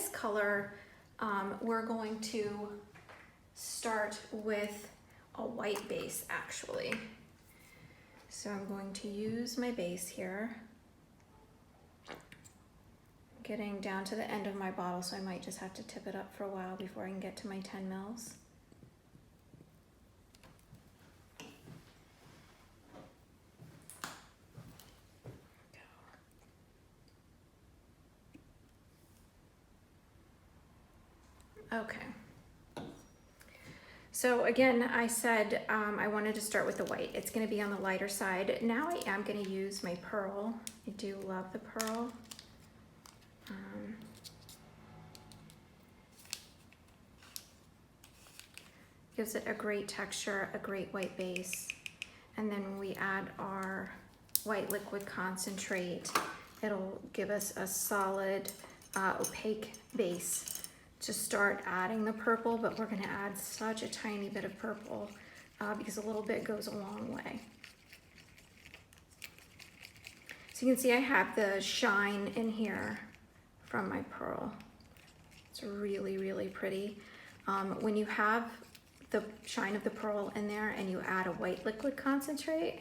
this color, we're going to start with a white base actually. So I'm going to use my base here. Getting down to the end of my bottle, so I might just have to tip it up for a while before I can get to my 10 mils. Okay. So again, I said I wanted to start with the white. It's going to be on the lighter side. Now I am going to use my pearl. I do love the pearl. Gives it a great texture, a great white base. And then when we add our white liquid concentrate, it'll give us a solid opaque base to start adding the purple, but we're gonna add such a tiny bit of purple because a little bit goes a long way. So you can see I have the shine in here from my pearl. It's really, really pretty. When you have the shine of the pearl in there and you add a white liquid concentrate,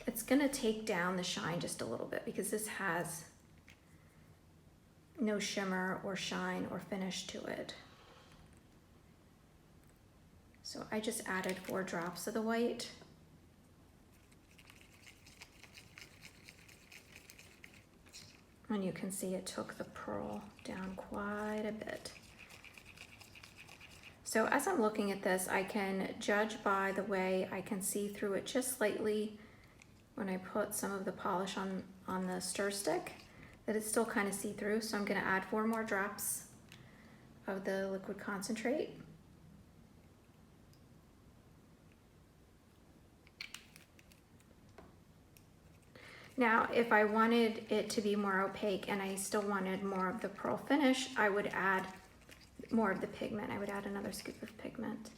it's gonna take down the shine just a little bit because this has no shimmer or shine or finish to it. So I just added 4 drops of the white. And you can see it took the pearl down quite a bit. So as I'm looking at this, I can judge by the way I can see through it just slightly when I put some of the polish on the stir stick, that it's still kind of see-through. So I'm going to add 4 more drops of the liquid concentrate. Now, if I wanted it to be more opaque and I still wanted more of the pearl finish, I would add more of the pigment. I would add another scoop of pigment. So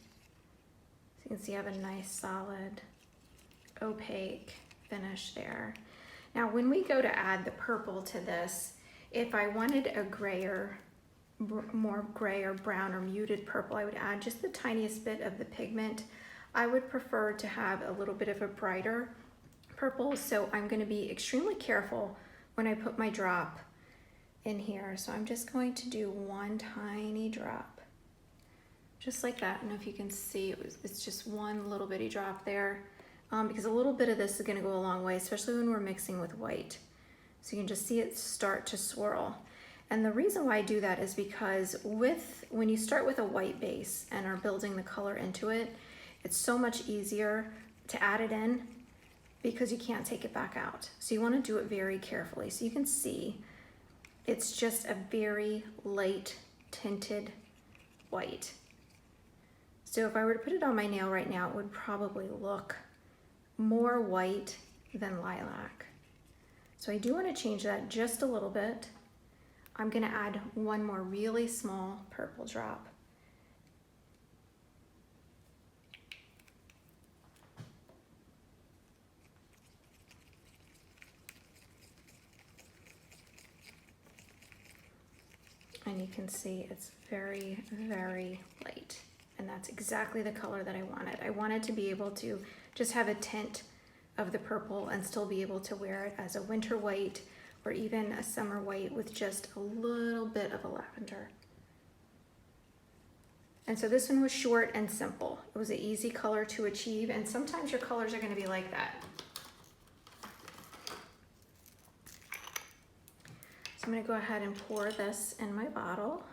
you can see I have a nice solid opaque finish there. Now when we go to add the purple to this, if I wanted a grayer, more gray or brown or muted purple, I would add just the tiniest bit of the pigment. I would prefer to have a little bit of a brighter purple, so I'm going to be extremely careful when I put my drop in here. So I'm just going to do 1 tiny drop, just like that. I don't know if you can see, it's just 1 little bitty drop there, because a little bit of this is going to go a long way, especially when we're mixing with white. So you can just see it start to swirl. And the reason why I do that is because when you start with a white base and are building the color into it, it's so much easier to add it in because you can't take it back out. So you want to do it very carefully. So you can see it's just a very light tinted white. So if I were to put it on my nail right now, it would probably look more white than lilac. So I do want to change that just a little bit. I'm going to add 1 more really small purple drop. And you can see it's very, very light. And that's exactly the color that I wanted. I wanted to be able to just have a tint of the purple and still be able to wear it as a winter white or even a summer white with just a little bit of a lavender. And so this one was short and simple. It was an easy color to achieve, and sometimes your colors are going to be like that. So I'm going to go ahead and pour this in my bottle.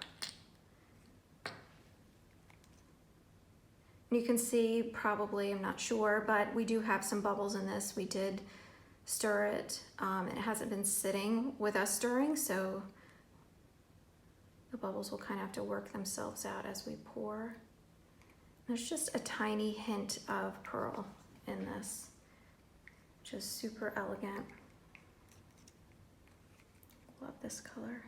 You can see probably, I'm not sure, but we do have some bubbles in this. We did stir it. It hasn't been sitting with us stirring, so the bubbles will kind of have to work themselves out as we pour. There's just a tiny hint of pearl in this, which is super elegant. Love this color.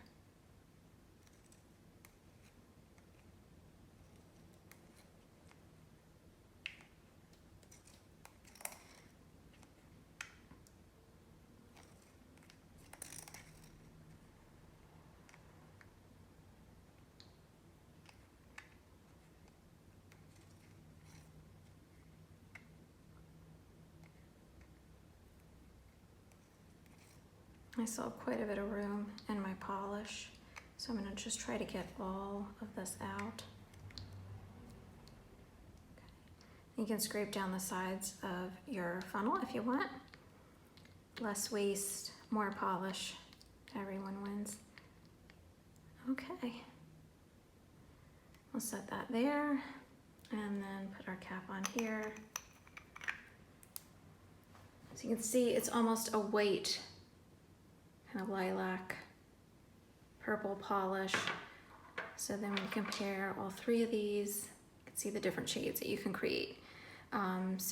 I still have quite a bit of room in my polish, so I'm going to just try to get all of this out. You can scrape down the sides of your funnel if you want. Less waste, more polish. Everyone wins. Okay. We'll set that there and then put our cap on here. So you can see it's almost a white kind of lilac purple polish. So then we compare all three of these. You can see the different shades that you can create.